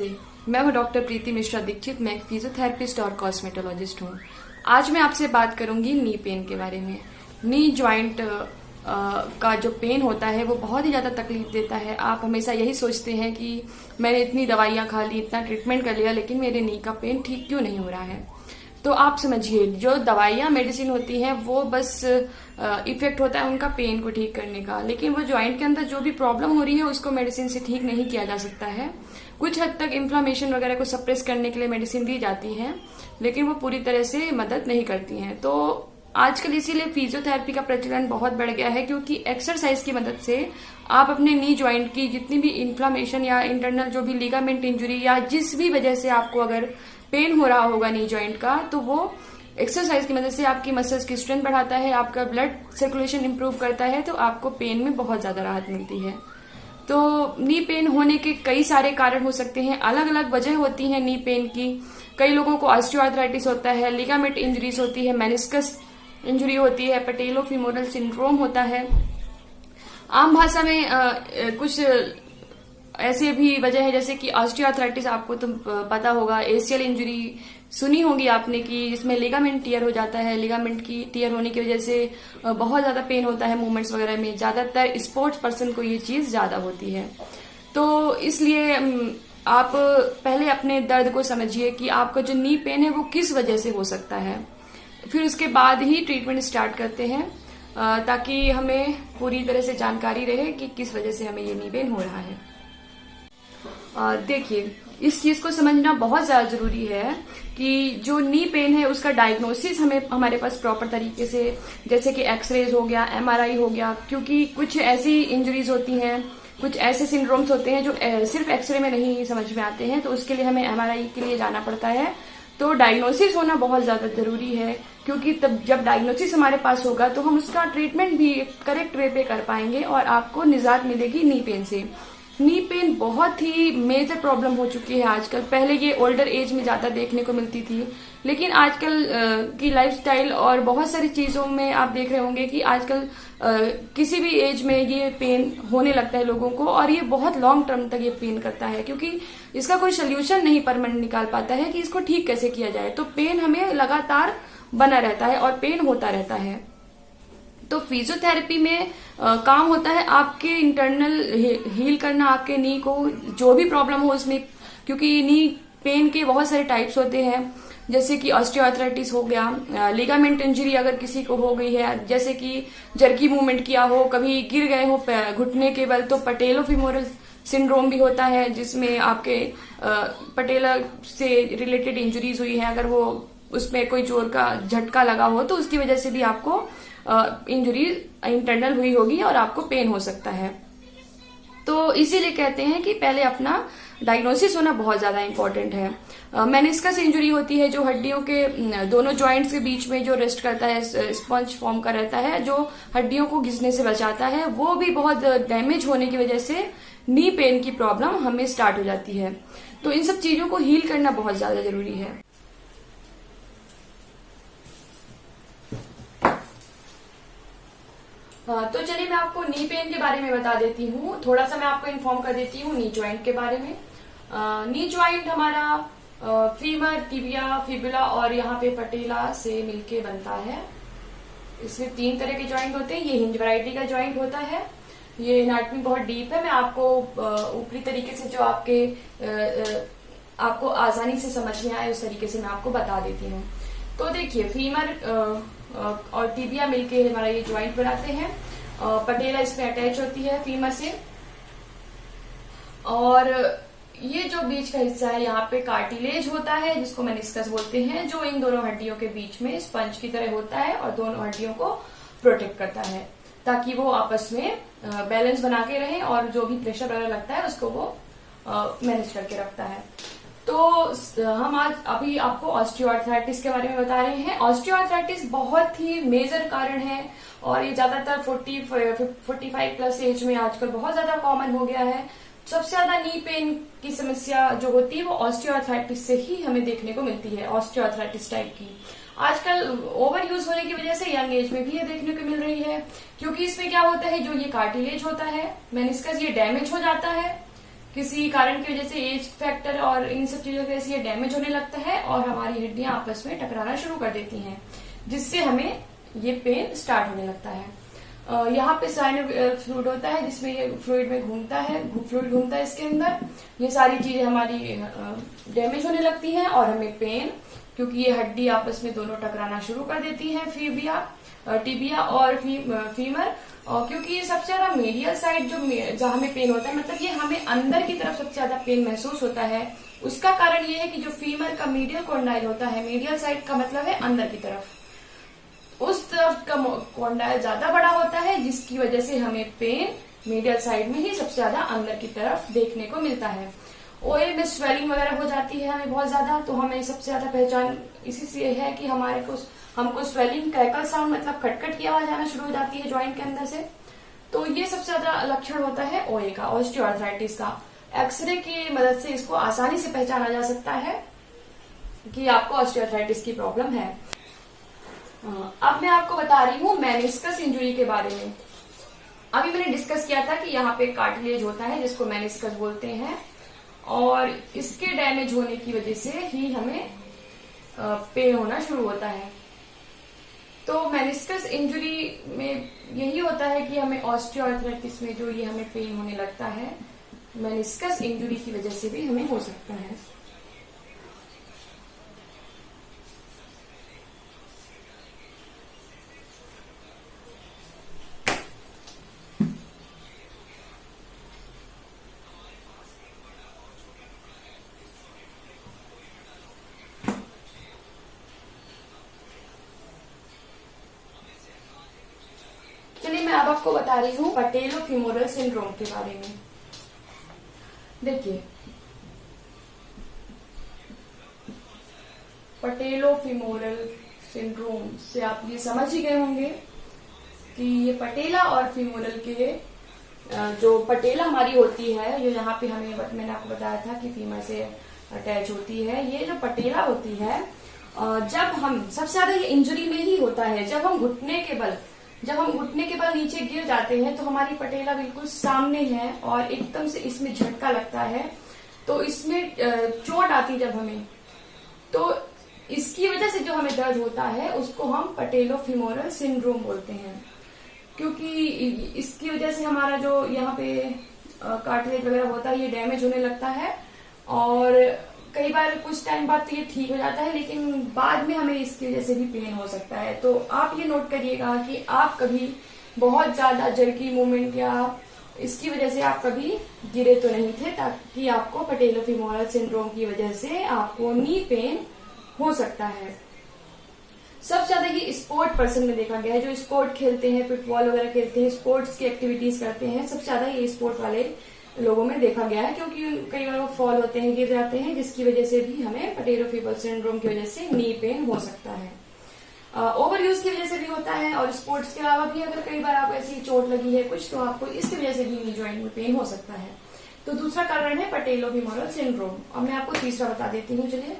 नमस्ते, मैं हूं डॉक्टर प्रीति मिश्रा दीक्षित। मैं एक फिजियोथेरेपिस्ट और कॉस्मेटोलॉजिस्ट हूं। आज मैं आपसे बात करूंगी नी पेन के बारे में। नी जॉइंट का जो पेन होता है वो बहुत ही ज्यादा तकलीफ देता है। आप हमेशा यही सोचते हैं कि मैंने इतनी दवाइयां खा ली, इतना ट्रीटमेंट कर लिया, लेकिन मेरे नी का पेन ठीक क्यों नहीं हो रहा है। तो आप समझिए, जो दवाइयां मेडिसिन होती हैं वो बस इफेक्ट होता है उनका पेन को ठीक करने का, लेकिन वो जॉइंट के अंदर जो भी प्रॉब्लम हो रही है उसको मेडिसिन से ठीक नहीं किया जा सकता है। कुछ हद तक इन्फ्लामेशन वगैरह को सप्रेस करने के लिए मेडिसिन दी जाती है, लेकिन वो पूरी तरह से मदद नहीं करती हैं। तो आजकल इसीलिए फिजियोथेरेपी का प्रचलन बहुत बढ़ गया है, क्योंकि एक्सरसाइज की मदद से आप अपने नी जॉइंट की जितनी भी इन्फ्लामेशन या इंटरनल जो भी लिगामेंट इंजुरी या जिस भी वजह से आपको अगर पेन हो रहा होगा नी जॉइंट का, तो वो एक्सरसाइज की मदद से आपकी मसल्स की स्ट्रेंथ बढ़ाता है, आपका ब्लड सर्कुलेशन इंप्रूव करता है, तो आपको पेन में बहुत ज्यादा राहत मिलती है। तो नी पेन होने के कई सारे कारण हो सकते हैं, अलग अलग वजह होती है नी पेन की। कई लोगों को ऑस्टियोआर्थराइटिस होता है, लिगामेंट इंजरीज होती है, मेनिस्कस इंजरी होती है, पैटेलोफीमोरल सिंड्रोम होता है। आम भाषा में कुछ ऐसे भी वजह है, जैसे कि ऑस्टियोआर्थराइटिस, आपको तो पता होगा, एसीएल इंजरी सुनी होगी आपने कि जिसमें लिगामेंट टियर हो जाता है। लिगामेंट की टियर होने की वजह से बहुत ज्यादा पेन होता है मूवमेंट्स वगैरह में। ज्यादातर स्पोर्ट्स पर्सन को ये चीज ज्यादा होती है। तो इसलिए आप पहले अपने दर्द को समझिए कि आपका जो नी पेन है वो किस वजह से हो सकता है, फिर उसके बाद ही ट्रीटमेंट स्टार्ट करते हैं, ताकि हमें पूरी तरह से जानकारी रहे कि किस वजह से हमें ये नी पेन हो रहा है। देखिए, इस चीज को समझना बहुत ज्यादा जरूरी है कि जो नी पेन है उसका डायग्नोसिस हमारे पास प्रॉपर तरीके से, जैसे कि एक्सरेज हो गया, एमआरआई हो गया, क्योंकि कुछ ऐसी इंजरीज होती हैं, कुछ ऐसे सिंड्रोम्स होते हैं जो सिर्फ एक्सरे में नहीं समझ में आते हैं, तो उसके लिए हमें एमआरआई के लिए जाना पड़ता है। तो डायग्नोसिस होना बहुत ज्यादा जरूरी है, क्योंकि तब जब डायग्नोसिस हमारे पास होगा तो हम उसका ट्रीटमेंट भी करेक्ट वे पे कर पाएंगे और आपको निजात मिलेगी नी पेन से। नी पेन बहुत ही मेजर प्रॉब्लम हो चुकी है आजकल। पहले ये ओल्डर एज में ज्यादा देखने को मिलती थी, लेकिन आजकल की लाइफस्टाइल और बहुत सारी चीजों में आप देख रहे होंगे कि आजकल किसी भी एज में ये पेन होने लगता है लोगों को, और ये बहुत लॉन्ग टर्म तक ये पेन करता है, क्योंकि इसका कोई सोल्यूशन नहीं परमानेंट निकाल पाता है कि इसको ठीक कैसे किया जाए। तो पेन हमें लगातार बना रहता है और पेन होता रहता है। तो फिजियोथेरेपी में काम होता है आपके इंटरनल हील करना, आपके नी को जो भी प्रॉब्लम हो उसमें, क्योंकि नी पेन के बहुत सारे टाइप्स होते हैं, जैसे कि ऑस्टियोआर्थराइटिस हो गया, लिगामेंट इंजरी अगर किसी को हो गई है, जैसे कि जर्की मूवमेंट किया हो, कभी गिर गए हो घुटने के बल, तो पैटेलोफीमोरल सिंड्रोम भी होता है, जिसमें आपके पटेला से रिलेटेड इंजरीज हुई है, अगर वो उसमें कोई जोर का झटका लगा हो तो उसकी वजह से भी आपको इंजरी इंटरनल हुई होगी और आपको पेन हो सकता है। तो इसीलिए कहते हैं कि पहले अपना डायग्नोसिस होना बहुत ज्यादा इंपॉर्टेंट है। मेनिस्कस इंजरी होती है, जो हड्डियों के दोनों जॉइंट्स के बीच में जो रेस्ट करता है, स्पंज फॉर्म का रहता है, जो हड्डियों को घिसने से बचाता है, वो भी बहुत डैमेज होने की वजह से नी पेन की प्रॉब्लम हमें स्टार्ट हो जाती है। तो इन सब चीजों को हील करना बहुत ज्यादा जरूरी है। तो चलिए मैं आपको नी पेन के बारे में बता देती हूँ। थोड़ा सा मैं आपको इन्फॉर्म कर देती हूँ नी जॉइंट के बारे में। नी जॉइंट हमारा फीमर, टिबिया, फिबुला और यहाँ पे पटेला से मिलके बनता है। इसमें 3 तरह के जॉइंट होते हैं। ये हिंज वैरायटी का जॉइंट होता है। ये एनाटॉमी बहुत डीप है। मैं आपको ऊपरी तरीके से जो आपको आसानी से समझ में आए उस तरीके से मैं आपको बता देती हूँ। तो देखिए, फीमर और टिबिया मिलके हमारा ये जॉइंट बनाते हैं। पटेला इसमें अटैच होती है फीमर से, और ये जो बीच का हिस्सा है यहाँ पे कार्टिलेज होता है, जिसको मेनिस्कस बोलते हैं, जो इन दोनों हड्डियों के बीच में स्पंज की तरह होता है और दोनों हड्डियों को प्रोटेक्ट करता है, ताकि वो आपस में बैलेंस बना के रहें और जो भी प्रेशर वगैरह लगता है उसको वो मैनेज करके रखता है। तो हम आज अभी आपको ऑस्टियोआर्थराइटिस के बारे में बता रहे हैं। ऑस्टियोआर्थराइटिस बहुत ही मेजर कारण है और ये ज्यादातर 45 प्लस एज में आजकल बहुत ज्यादा कॉमन हो गया है। सबसे ज्यादा नी पेन की समस्या जो होती है वो ऑस्टियोआर्थराइटिस से ही हमें देखने को मिलती है, ऑस्टियोआर्थराइटिस टाइप की। आजकल ओवर यूज होने की वजह से यंग एज में भी ये देखने को मिल रही है, क्योंकि इसमें क्या होता है, जो ये कार्टिलेज होता है मेनिस्कस, ये डैमेज हो जाता है किसी कारण की वजह से, एज फैक्टर और इन सब चीजों की वजह से ये डैमेज होने लगता है और हमारी हड्डियां आपस में टकराना शुरू कर देती हैं, जिससे हमें ये पेन स्टार्ट होने लगता है। यहाँ पे साइनोवियल फ्लूइड होता है, जिसमें ये फ्लूइड में फ्लूइड घूमता है इसके अंदर। ये सारी चीजें हमारी डैमेज होने लगती हैं और हमें पेन, क्योंकि ये हड्डी आपस में दोनों टकराना शुरू कर देती है, टिबिया और फीमर। और क्योंकि ये सबसे ज्यादा मीडियल साइड जहाँ हमें पेन होता है, मतलब ये हमें अंदर की तरफ सबसे ज्यादा पेन महसूस होता है। उसका कारण ये है कि जो फीमर का मीडियल कॉन्डाइल होता है, मीडियल साइड का मतलब है अंदर की तरफ, उस तरफ का कॉन्डाइल ज्यादा बड़ा होता है, जिसकी वजह से हमें पेन मीडियल साइड में ही सबसे ज्यादा अंदर की तरफ देखने को मिलता है। ओए में स्वेलिंग वगैरह हो जाती है हमें बहुत ज्यादा, तो हमें सबसे ज्यादा पहचान इसी से है कि हमको स्वेलिंग, क्रैकल साउंड, मतलब खटखट की आवाज आना शुरू हो जाती है ज्वाइंट के अंदर से। तो ये सबसे ज्यादा लक्षण होता है ओए का, ऑस्टियोआर्थराइटिस का। एक्सरे की मदद से इसको आसानी से पहचाना जा सकता है कि आपको ऑस्टियोआर्थराइटिस की प्रॉब्लम है। अब मैं आपको बता रही हूँ मेनिस्कस इंजुरी के बारे में। अभी मैंने डिस्कस किया था कि यहाँ पे कार्टिलेज होता है जिसको मेनिस्कस बोलते हैं, और इसके डैमेज होने की वजह से ही हमें पेन होना शुरू होता है। तो मेनिस्कस इंजुरी में यही होता है कि हमें ऑस्टियोआर्थराइटिस में जो ये हमें पेन होने लगता है, मेनिस्कस इंजुरी की वजह से भी हमें हो सकता है। चलिए मैं अब आपको बता रही हूँ पटेलो-फीमोरल सिंड्रोम के बारे में। देखिए, पटेलो-फीमोरल सिंड्रोम से आप ये समझ ही गए होंगे कि ये पटेला और फीमोरल के जो पटेला हमारी होती है, जो यहाँ पे मैंने आपको बताया था कि फीमर से अटैच होती है, ये जो पटेला होती है, जब हम सबसे ज्यादा ये इंजरी में ही होता है, जब हम घुटने के बल नीचे गिर जाते हैं तो हमारी पटेला बिल्कुल सामने है और एकदम से इसमें झटका लगता है, तो इसमें चोट आती जब हमें, तो इसकी वजह से जो हमें दर्द होता है उसको हम पटेलो-फीमोरल सिंड्रोम बोलते हैं। क्योंकि इसकी वजह से हमारा जो यहाँ पे कार्टिलेज वगैरह होता है ये डैमेज होने लगता है, और कई बार कुछ टाइम बाद तो ये ठीक हो जाता है, लेकिन बाद में हमें इसकी वजह से भी पेन हो सकता है। तो आप ये नोट करिएगा कि आप कभी बहुत ज्यादा जर्की मूवमेंट या इसकी वजह से आप कभी गिरे तो नहीं थे, ताकि आपको पटेलो-फीमोरल सिंड्रोम की वजह से आपको नी पेन हो सकता है। सबसे ज्यादा ये स्पोर्ट पर्सन में देखा गया है, जो स्पोर्ट खेलते हैं, फुटबॉल वगैरह खेलते हैं, स्पोर्ट्स की एक्टिविटीज करते हैं, सबसे ज्यादा ये स्पोर्ट वाले लोगों में देखा गया है, क्योंकि कई बार वो फॉल होते हैं, गिर जाते हैं, जिसकी वजह से भी हमें पटेलो-फीमोरल सिंड्रोम की वजह से नी पेन हो सकता है। ओवर यूज की वजह से भी होता है, और स्पोर्ट्स के अलावा भी अगर कई बार आपको ऐसी चोट लगी है कुछ, तो आपको इसकी वजह से भी नी जॉइंट में पेन हो सकता है। तो दूसरा कारण है पटेलो-फीमोरल सिंड्रोम। अब मैं आपको तीसरा बता देती हूँ। चलिए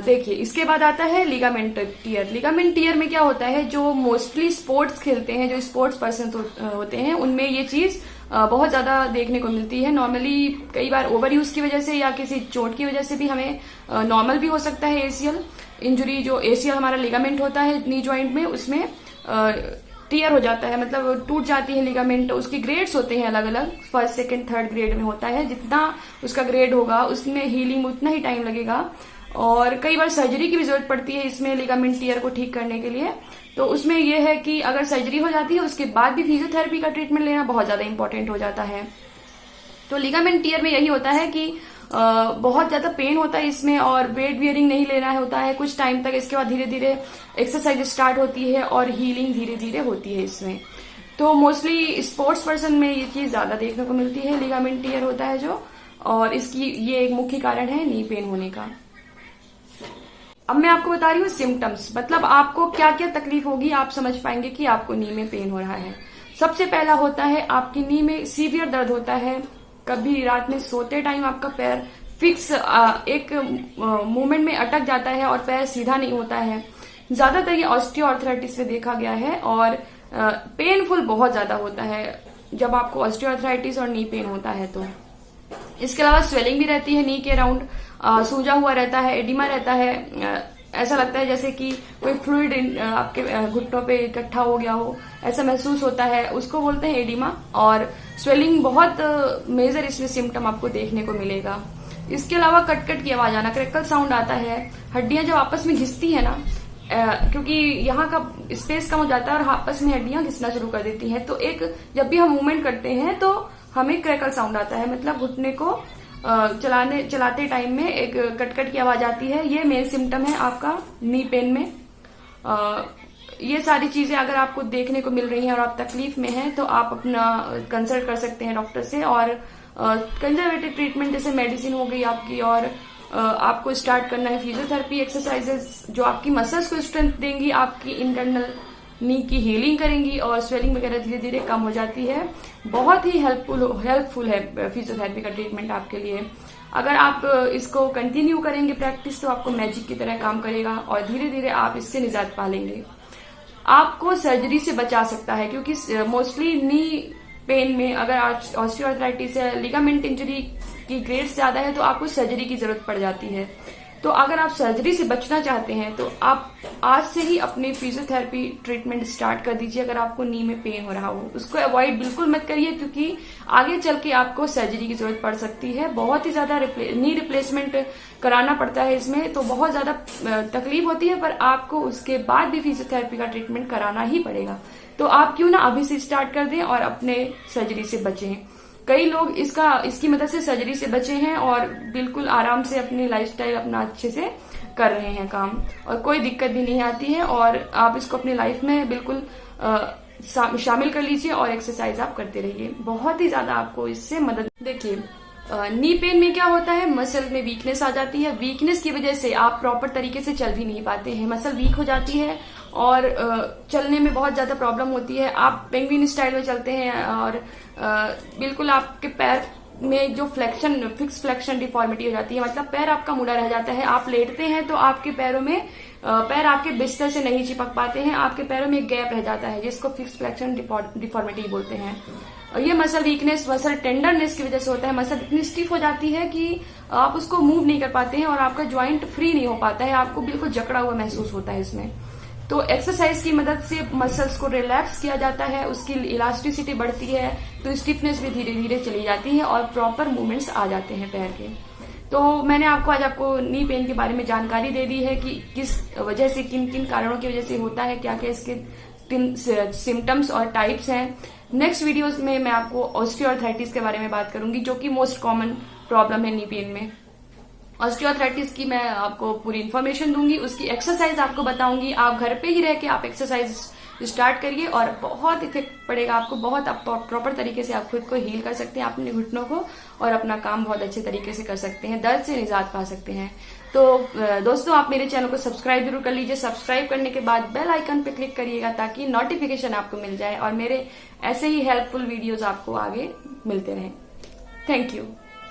देखिए, इसके बाद आता है लिगामेंट टियर। लिगामेंट टियर में क्या होता है, जो मोस्टली स्पोर्ट्स खेलते हैं, जो स्पोर्ट्स पर्सन होते हैं, उनमें ये चीज बहुत ज्यादा देखने को मिलती है। नॉर्मली कई बार ओवर यूज की वजह से या किसी चोट की वजह से भी हमें नॉर्मल भी हो सकता है एसीएल इंजुरी। जो एसीएल हमारा लिगामेंट होता है नी जॉइंट में, उसमें टियर हो जाता है, मतलब टूट जाती है लिगामेंट। उसके ग्रेड्स होते हैं अलग अलग, फर्स्ट सेकंड थर्ड ग्रेड में होता है। जितना उसका ग्रेड होगा उसमें हीलिंग उतना ही टाइम लगेगा, और कई बार सर्जरी की भी जरूरत पड़ती है इसमें लिगामेंट टियर को ठीक करने के लिए। तो उसमें यह है कि अगर सर्जरी हो जाती है उसके बाद भी फिजियोथेरेपी का ट्रीटमेंट लेना बहुत ज्यादा इंपॉर्टेंट हो जाता है। तो लिगामेंट टियर में यही होता है कि बहुत ज्यादा पेन होता है इसमें, और वेट बियरिंग नहीं लेना होता है कुछ टाइम तक। इसके बाद धीरे धीरे एक्सरसाइज स्टार्ट होती है और हीलिंग धीरे धीरे होती है इसमें। तो मोस्टली स्पोर्ट्स पर्सन में ये चीज ज्यादा देखने को मिलती है, लिगामेंट टियर होता है जो, और इसकी ये एक मुख्य कारण है नी पेन होने का। अब मैं आपको बता रही हूँ सिम्टम्स, मतलब आपको क्या क्या तकलीफ होगी आप समझ पाएंगे कि आपको नी में पेन हो रहा है। सबसे पहला होता है आपकी नी में सीवियर दर्द होता है। कभी रात में सोते टाइम आपका पैर फिक्स एक मूवमेंट में अटक जाता है और पैर सीधा नहीं होता है। ज्यादातर ये ऑस्टियोआर्थराइटिस में देखा गया है, और पेनफुल बहुत ज्यादा होता है जब आपको ऑस्टियोआर्थराइटिस और नी पेन होता है। तो इसके अलावा स्वेलिंग भी रहती है नी के अराउंड, सूजा हुआ रहता है, एडिमा रहता है, ऐसा लगता है जैसे कि कोई फ्लूइड आपके घुटनों पे इकट्ठा हो गया हो, ऐसा महसूस होता है, उसको बोलते हैं एडिमा। और स्वेलिंग बहुत मेजर इसमें सिम्टम आपको देखने को मिलेगा। इसके अलावा कटकट की आवाज आना, क्रैकल साउंड आता है, हड्डियां जब आपस में घिसती है ना, क्योंकि यहाँ का स्पेस कम हो जाता है और आपस में हड्डियां घिसना शुरू कर देती हैं, तो एक जब भी हम मूवमेंट करते हैं तो हमें क्रैकल साउंड आता है, मतलब घुटने को चलाते टाइम में एक कटकट की आवाज आती है। ये मेन सिम्टम है आपका नी पेन में। ये सारी चीजें अगर आपको देखने को मिल रही हैं और आप तकलीफ में हैं तो आप अपना कंसल्ट कर सकते हैं डॉक्टर से। और कंजर्वेटिव ट्रीटमेंट जैसे मेडिसिन हो गई आपकी, और आपको स्टार्ट करना है फिजियोथेरेपी एक्सरसाइजेस जो आपकी मसल्स को स्ट्रेंथ देंगी, आपकी इंटरनल नी की हीलिंग करेंगी और स्वेलिंग वगैरह धीरे धीरे कम हो जाती है। बहुत ही हेल्पफुल है फिजियोथेरेपी का ट्रीटमेंट आपके लिए। अगर आप इसको कंटिन्यू करेंगे प्रैक्टिस तो आपको मैजिक की तरह काम करेगा और धीरे धीरे आप इससे निजात पा लेंगे। आपको सर्जरी से बचा सकता है, क्योंकि मोस्टली नी पेन में अगर ऑस्टियोआर्थराइटिस या लिगामेंट इंजरी की ग्रेड ज्यादा है तो आपको सर्जरी की जरूरत पड़ जाती है। तो अगर आप सर्जरी से बचना चाहते हैं तो आप आज से ही अपनी फिजियोथेरेपी ट्रीटमेंट स्टार्ट कर दीजिए। अगर आपको नी में पेन हो रहा हो उसको अवॉइड बिल्कुल मत करिए, क्योंकि आगे चल के आपको सर्जरी की जरूरत पड़ सकती है। बहुत ही ज्यादा नी रिप्लेसमेंट कराना पड़ता है इसमें, तो बहुत ज्यादा तकलीफ होती है, पर आपको उसके बाद भी फिजियोथेरेपी का ट्रीटमेंट कराना ही पड़ेगा। तो आप क्यों ना अभी से स्टार्ट कर दें और अपने सर्जरी से बचें। कई लोग इसकी मदद से सर्जरी से बचे हैं और बिल्कुल आराम से अपनी लाइफस्टाइल अपना अच्छे से कर रहे हैं काम, और कोई दिक्कत भी नहीं आती है। और आप इसको अपनी लाइफ में बिल्कुल शामिल कर लीजिए और एक्सरसाइज आप करते रहिए, बहुत ही ज्यादा आपको इससे मदद। देखिए नी पेन में क्या होता है, मसल में वीकनेस आ जाती है। वीकनेस की वजह से आप प्रॉपर तरीके से चल भी नहीं पाते हैं, मसल वीक हो जाती है और चलने में बहुत ज्यादा प्रॉब्लम होती है। आप पेंगुइन स्टाइल में चलते हैं और बिल्कुल आपके पैर में जो फिक्स फ्लेक्शन डिफॉर्मिटी हो जाती है, मतलब पैर आपका मुड़ा रह जाता है। आप लेटते हैं तो आपके पैरों में पैर आपके बिस्तर से नहीं चिपक पाते हैं, आपके पैरों में एक गैप रह जाता है जिसको फिक्स फ्लेक्शन डिफॉर्मिटी बोलते हैं। और ये मसल वीकनेस, मसल टेंडरनेस की वजह से होता है। मसल इतनी स्टिफ हो जाती है कि आप उसको मूव नहीं कर पाते हैं और आपका ज्वाइंट फ्री नहीं हो पाता है, आपको बिल्कुल जकड़ा हुआ महसूस होता है इसमें। तो एक्सरसाइज की मदद से मसल्स को रिलैक्स किया जाता है, उसकी इलास्टिसिटी बढ़ती है, तो स्टिफनेस भी धीरे धीरे चली जाती है और प्रॉपर मूवमेंट्स आ जाते हैं पैर के। तो मैंने आज आपको नी पेन के बारे में जानकारी दे दी है कि किस वजह से, किन किन कारणों की वजह से होता है, क्या क्या इसके सिम्टम्स और टाइप्स हैं। नेक्स्ट वीडियोस में मैं आपको ऑस्टियोआर्थराइटिस के बारे में बात करूंगी, जो कि मोस्ट कॉमन प्रॉब्लम है नी पेन में। ऑस्टियोआर्थराइटिस की मैं आपको पूरी इन्फॉर्मेशन दूंगी, उसकी एक्सरसाइज आपको बताऊंगी। आप घर पे ही रह के आप एक्सरसाइज स्टार्ट करिए और बहुत इफेक्ट पड़ेगा आपको, बहुत प्रॉपर तरीके से आप खुद को हील कर सकते हैं अपने घुटनों को, और अपना काम बहुत अच्छे तरीके से कर सकते हैं, दर्द से निजात पा सकते हैं। तो दोस्तों आप मेरे चैनल को सब्सक्राइब जरूर कर लीजिए। सब्सक्राइब करने के बाद बेल आइकन पे क्लिक करिएगा ताकि नोटिफिकेशन आपको मिल जाए और मेरे ऐसे ही हेल्पफुल वीडियोज आपको आगे मिलते रहें। Thank you.